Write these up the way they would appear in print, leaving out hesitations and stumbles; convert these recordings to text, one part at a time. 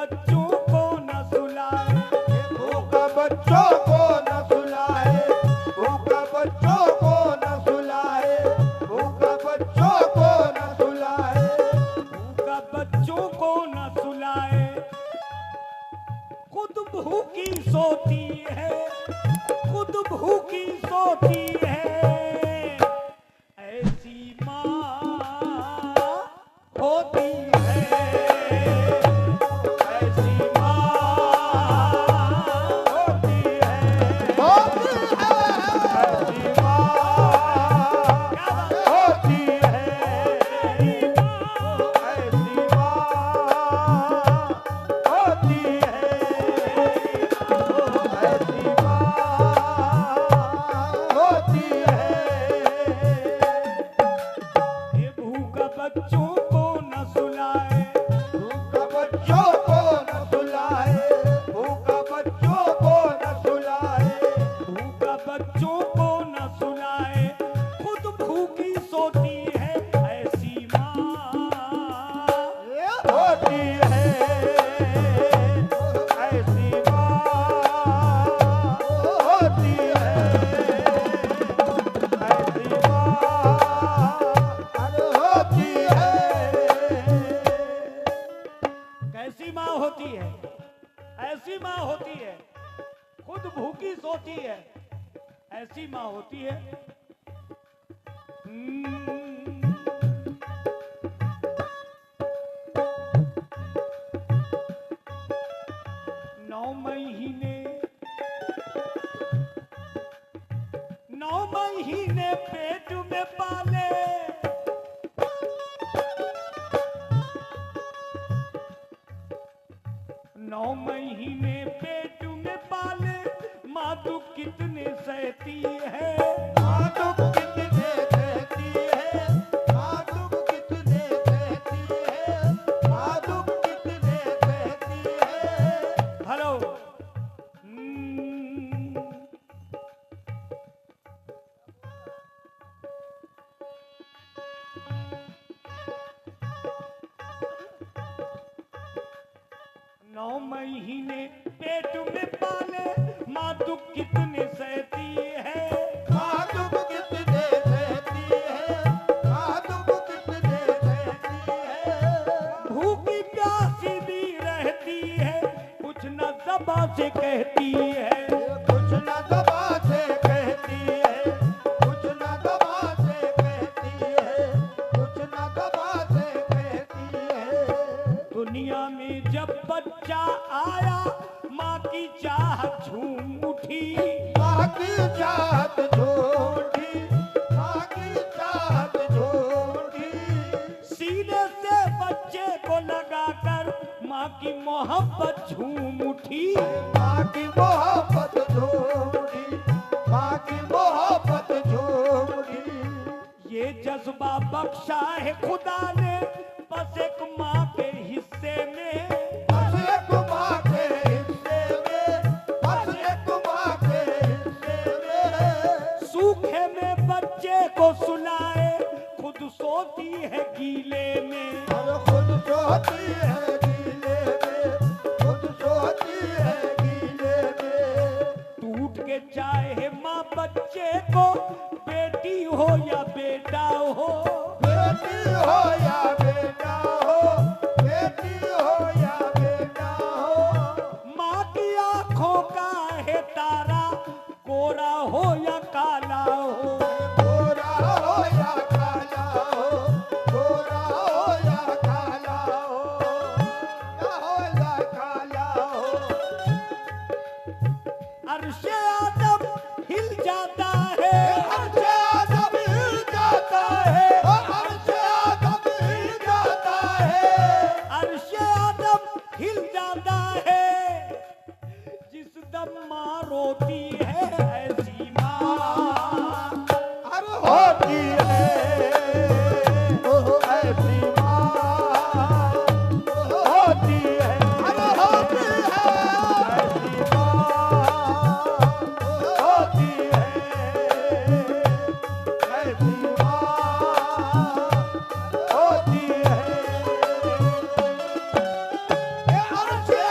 बच्चों को न सुलाए, भूखा बच्चों को न सुलाए, भूखा बच्चों को न सुलाए, भूखा बच्चों को न सुलाए, भूखा बच्चों को न सुलाए, खुद भूखी सोती है, खुद भूखी सोती है। ऐसी माँ होती है, ऐसी माँ होती है, होती है, ऐसी माँ होती है, ऐसी माँ होती है, ऐसी माँ होती है। ये भूखा बच्चों को न सुलाए, भूखा बच्चों को न सुलाए, भूखा बच्चों को न सुलाए, भूखा बच्चों को न सुलाए, खुद भूखी सोती है। ऐसी माँ होती है, ऐसी माँ होती है, ऐसी माँ होती है। कैसी माँ होती है? ऐसी माँ होती है, खुद भूखी सोती है, ऐसी माँ होती है। नौ महीने, 9 महीने पेट में पाले, नौ महीने पेट में पाले, माँ दुख कितने सहती है। माँ दुख कितने सहती है, माँ दुख कितने सहती है, माँ दुख कितने सहती है। हेलो। नौ महीने पेट में पाले, माँ दुख कितने सहती है। माँ दुख कितने सहती है, माँ दुख कितने सहती है। भूखी प्यासी भी रहती है, कुछ न दबा से कहती है। कुछ न दबा से कहती है, कुछ न दबा से कहती है, कुछ न दबा से कहती है। दुनिया में जब बच्चा आया, माँ की चाहत झूम उठी। माँ की चाहत झूठी, माँ की चाहत झूठी। सीने से बच्चे को लगाकर माँ की मोहब्बत झूम उठी। माँ की मोहब्बत झूठी, माँ की मोहब्बत झूठी। ये जज्बा बख्शा है खुदा ने, बस एक माँ के हिस्से में। बस एक माँ के हिस्से में, बस एक माँ के हिस्से में। सूखे में बच्चे को सुलाए, खुद सोती है गीले में। और खुद सोती है गीले में, खुद सोती है गीले में। टूट के चाहे माँ बच्चे को, बेटी हो या बेटा हो। बेटी हो या बेटा हो, बेटी हो या बेटा हो। माँ की आंखों का है तारा, गोरा हो या काला हो। गोरा हो या काला हो, गोरा हो या काला हो, या हो या काला हो। अर्शे आदम हिल जाता है, अर्शे आदम हिल जाता है, अर्शे आदम हिल जाता है, अर्शे आदम हिल जाता है। जिस दम माँ रोती है, ऐसी माँ अरे होती है, ऐसी माँ होती है, अरे होती है, ऐसी माँ होती है, ऐसी माँ होती है। अर्शे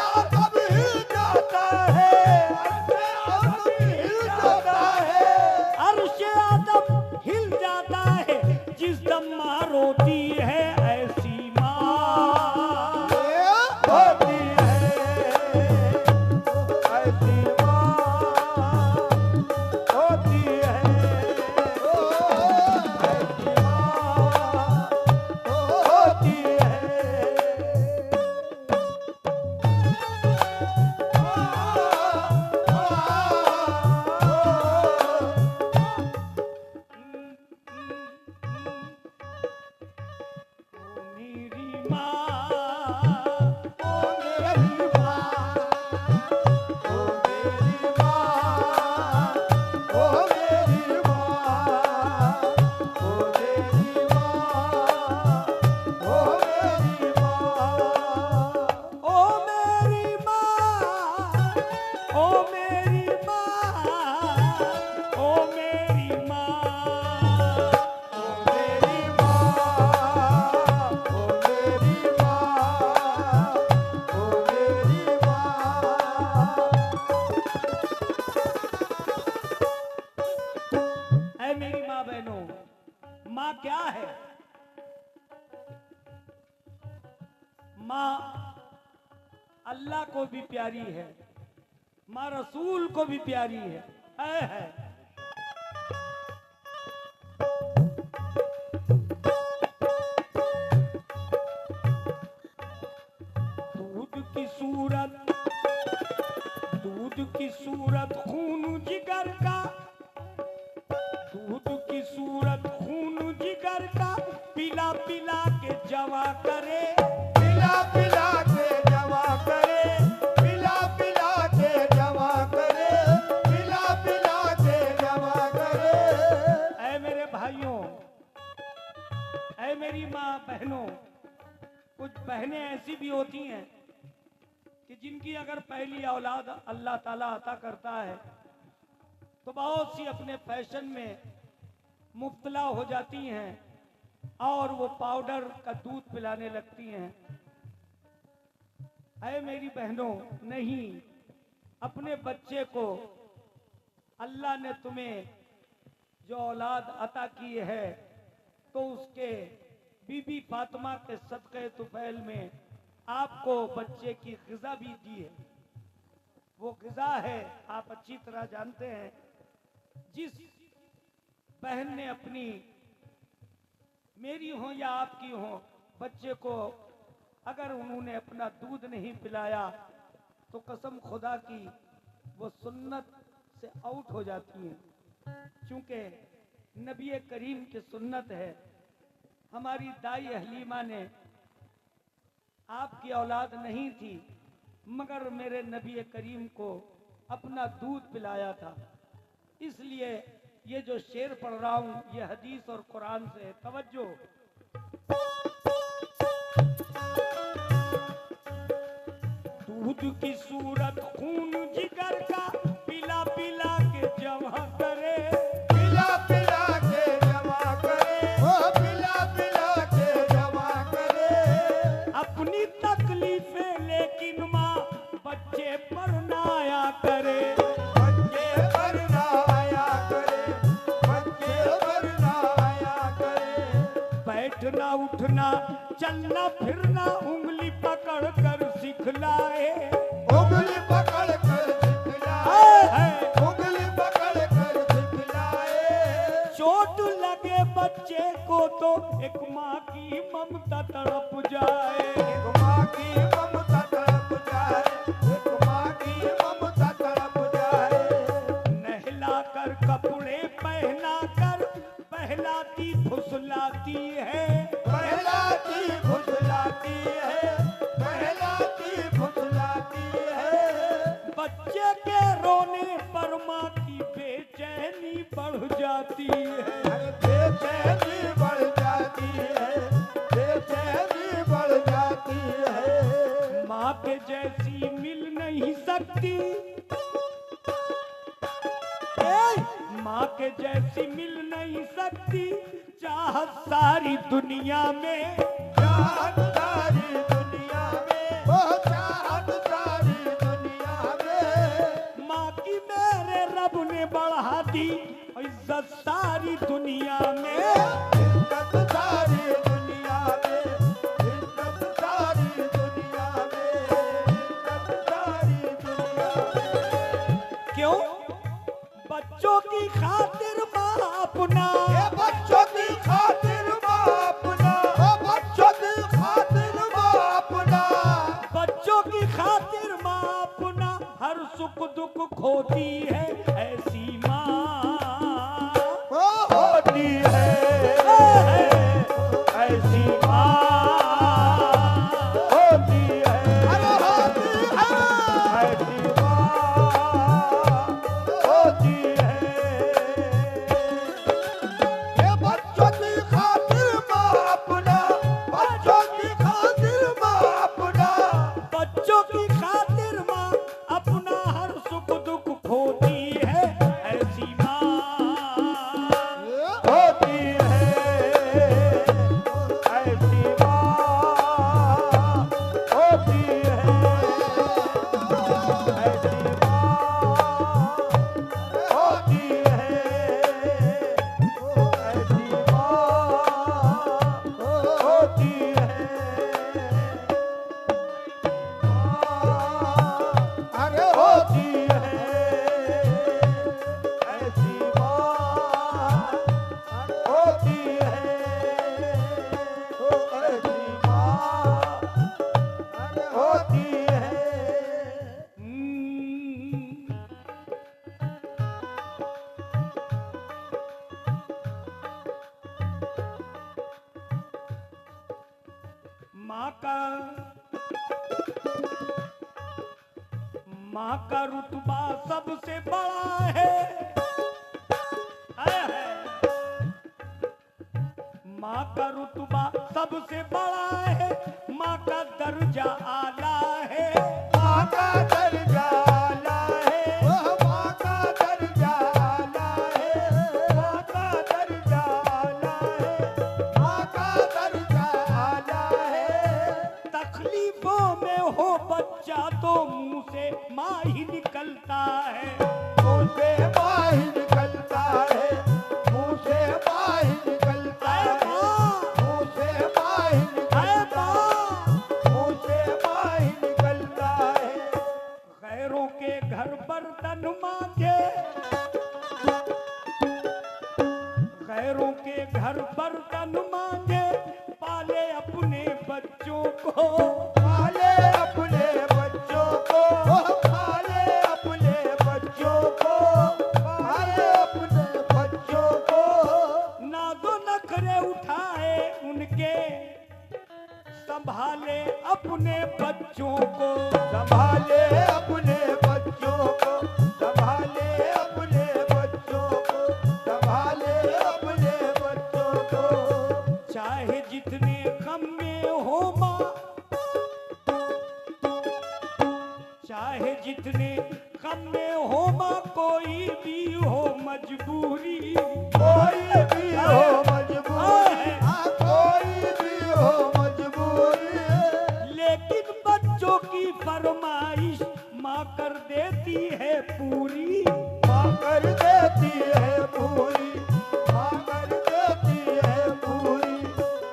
माँ अल्लाह को भी प्यारी है, माँ रसूल को भी प्यारी है। दूध की सूरत खून जिगर का, दूध की सूरत खून जिगर का, पिला पिला के जवा करे, पिला पिला के जवा करे, पिला पिला के जवा करे, पिला पिला के जवा करे। ऐ मेरे भाइयों, ऐ मेरी माँ बहनों, कुछ बहनें ऐसी भी होती हैं कि जिनकी अगर पहली औलाद अल्लाह ताला अता करता है तो बहुत सी अपने फैशन में मुब्तला हो जाती हैं और वो पाउडर का दूध पिलाने लगती हैं। ऐ मेरी बहनों, नहीं, अपने बच्चे को अल्लाह ने तुम्हें जो औलाद अता की है तो उसके बीबी फातिमा के सदक़े तुफैल में आपको बच्चे की ग़िज़ा भी दी है। वो ग़िज़ा है, आप अच्छी तरह जानते हैं, जिस बहन ने अपनी, मेरी हो या आपकी हो, बच्चे को अगर उन्होंने अपना दूध नहीं पिलाया तो कसम खुदा की वो सुन्नत से आउट हो जाती है। चूंकि नबी करीम की सुन्नत है। हमारी दाई हलीमा ने, आपकी औलाद नहीं थी मगर मेरे नबी करीम को अपना दूध पिलाया था। इसलिए ये जो शेर पढ़ रहा हूं ये हदीस और कुरान से है। तवज्जो। दूध की सूरत खून जिगर का, पिला पिला के जमा करे, पिला पिला के जमा करे, ओ पिला पिला के जमा करे। अपनी तकलीफें लेकिन माँ बच्चे पर ना आया करे, बच्चे पर ना आया करे, बच्चे पर ना आया करे। बैठना उठना चलना फिरना उंगली पकड़ कर सिखलाए, उंगली पकड़ कर सिखलाए, उंगली पकड़ कर सिखलाए। चोट लगे बच्चे को तो एक माँ की ममता तड़प जाए, एक माँ की ममता तड़प जाए, एक माँ की ममता तड़प जाए। नहला कर कपड़े पहना कर पहलाती फुसलाती है, पहलाती फुसलाती है, पहलाती फुसलाती है। बच्चे के रोने पर माँ की बेचैनी बढ़ जाती है, अरे बेचैनी बढ़ जाती है, बेचैनी बढ़ जाती है। माँ के जैसी मिल नहीं सकती, माँ के जैसी मिल नहीं सकती, चाहत सारी दुनिया में, चाहत सारी दुनिया में, ओ चाहत सारी दुनिया में। माँ की मेरे रब ने बढ़ा दी इज्जत सारी दुनिया में, इज्जत सारी दुनिया में, इज्जत सारी दुनिया में, इज्जत सारी दुनिया में। क्यों? बच्चों की खातिर माँ अपना, ये बच्चों की खातिर माँ अपना, ओ बच्चों की खातिर माँ अपना, बच्चों की खातिर माँ अपना हर सुख दुख खोती है, ऐसी माँ ओ होती है, ऐसी माँ होती है, अरे होती है, ऐसी माँ होती है। ये बच्चों की खातिर माँ अपना, बच्चों की खातिर माँ अपना, बच्चों की खातिर माँ अपना हर सुख दुख खोती है, माँ का रुतबा सबसे बड़ा है। माँ का रुतबा सबसे बड़ा है, माँ का दर्जा आला है। माँ का दर्जा आला है, माँ का दर्जा आला है, माँ का दर्जा आला है, माँ का दर्जा आला है। तकलीफों में हो बच्चा तो मुंह से माँ ही निकलता है। मुँह से माँ ही निकलता है, मुँह से माँ ही निकलता है, मुँह से माँ ही निकलता है, मुँह से माँ ही निकलता है। गैरों के घर बर्तन मांगे, गैरों के घर बर्तन मांगे, पाले अपने बच्चों को। पाले अपने बच्चों को, पाले अपने बच्चों को, पाले अपने बच्चों को। नादो नखरे उठाए उनके, संभाले अपने बच्चों को। संभाले अपने बच्चों को, संभाले अपने बच्चों को, संभाले अपने बच्चों को। चाहे जितने गम में हो माँ, चाहे जितने गम में हो माँ, कोई भी हो मजबूरी, कोई भी हो मजबूरी, कोई भी हो मजबूरी, लेकिन बच्चों की फरमाइश माँ कर देती है पूरी। माँ कर देती है पूरी, माँ कर देती है पूरी,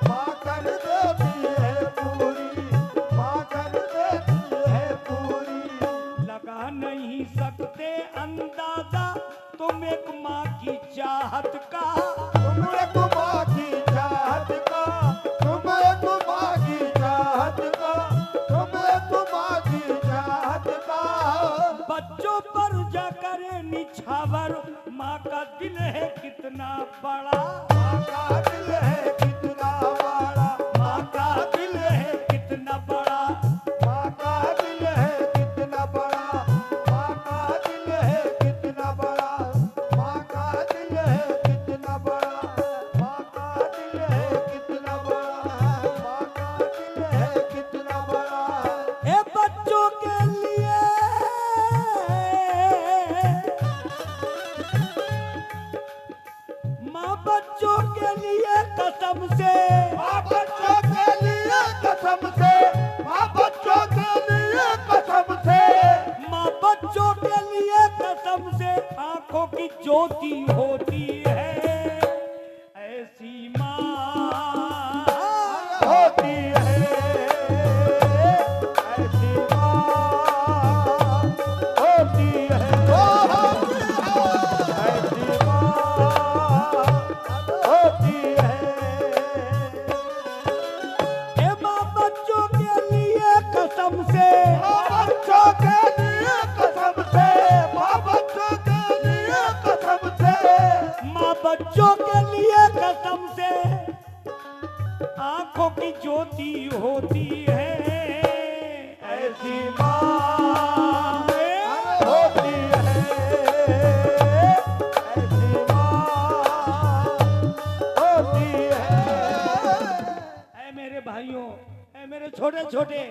माँ कर देती है पूरी, माँ कर देती है पूरी। लगा नहीं सकते अंदाजा तुम एक माँ की चाहत का। तुम एक माँ की चाहत का, तुम एक माँ की चाहत का, तुम एक माँ की चाहत का। बच्चों पर जा करे निछावर, माँ का दिल है कितना बड़ा। माँ का दिल है कितना बड़ा, माँ का दिल है कितना बड़ा। माँ का दिल है कितना बड़ा, माँ का दिल है कितना बड़ा, माँ का दिल है कितना बड़ा, माँ का दिल है कितना बड़ा, माँ का दिल है कितना बड़ा। ए बच्चों के लिए माँ, बच्चों के लिए कसम से, माँ बच्चों के लिए कसम से, माँ बच्चों के लिए कसम से, माँ बच्चों के लिए कसम से आंखों की ज्योति होती है। ऐसी माँ होती है, ऐसी माँ होती है, ऐसी माँ होती है। ए माँ बच्चों के लिए कसम से, माँ बच्चों के लिए कसम से, माँ बच्चों के लिए कसम से, माँ बच्चों के लिए कसम से आंखों की ज्योति होती है। ऐसी माँ होती है, ऐसी माँ होती है। ऐ मेरे भाइयों, ऐ मेरे छोटे छोटे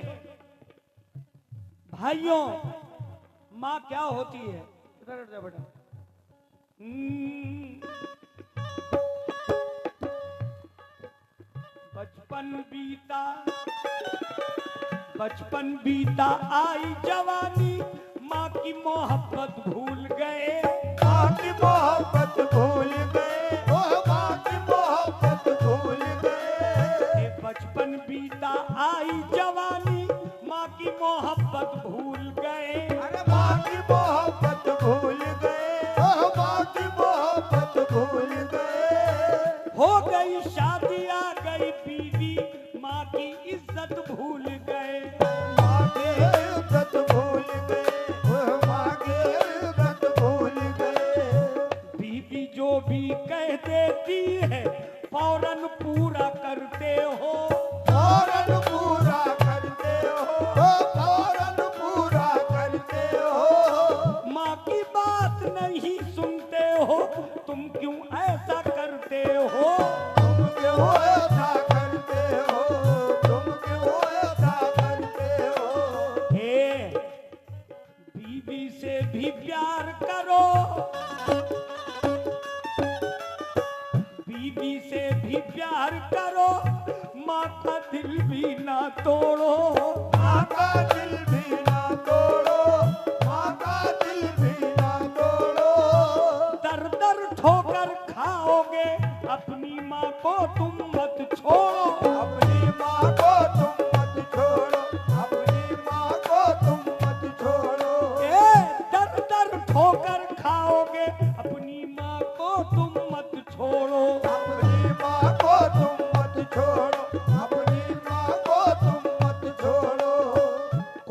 भाइयों, माँ क्या होती है? इधर हट जा बेटा। बचपन बीता, बचपन बीता, आई जवानी, माँ की मोहब्बत भूल गए। माँ की मोहब्बत भूल गए, ओ माँ की मोहब्बत भूल गए। ए बचपन बीता, आई जवानी, माँ की मोहब्बत भूल गए। अरे माँ की मोहब्बत भूल गए, ओ माँ की मोहब्बत भूल गए। हो गई शादी, आ गई बीवी, माँ की इज्जत भूल गए। माँ की इज्जत भूल गए, ओ माँ की इज्जत भूल गए। बीवी जो भी कह देती है फौरन पूरा करते हो। फौरन पूरा करते हो, फौरन पूरा करते हो।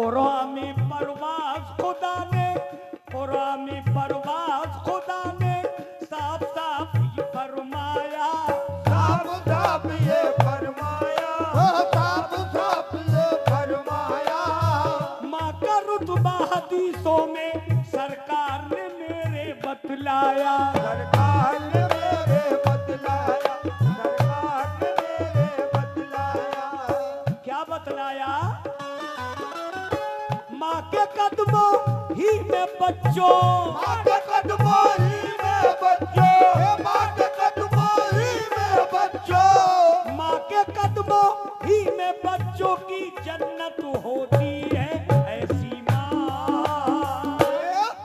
कुरानी परवाज खुदा ने, कुरानी परवाज खुदा ने साफ साफ ये फरमाया, साफ साफ ये फरमाया, साफ साफ ये फरमाया। माँ का रुतबा हदीसों में सरकार ने मेरे बतलाया, सरकार ने मेरे बतलाया, सरकार ने मेरे बतलाया। क्या बतलाया? माँ के कदमों ही में बच्चों, माँ के कदमों ही में बच्चों, माँ के कदमों ही में बच्चों, माँ के कदमों ही में बच्चों की जन्नत होती है, ऐसी माँ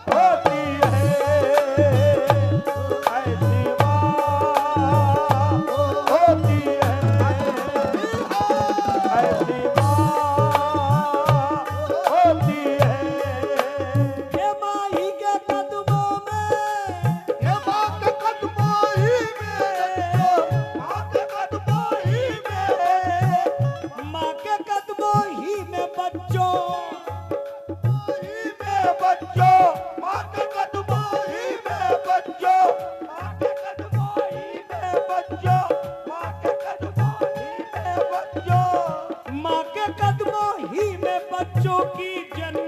होती है, ऐसी माँ होती है, ऐसी माँ होती है। ये माँ ही के कदमों में, ये माँ के कदमों ही में, माँ के कदमों ही में, माँ के कदमों ही में बच्चों, ही में बच्चों, माँ के कदमों ही में बच्चों, माँ के कदमों ही में बच्चों, माँ के कदमों ही में बच्चों। माँ के कदमों ही में बच्चों की जन्नत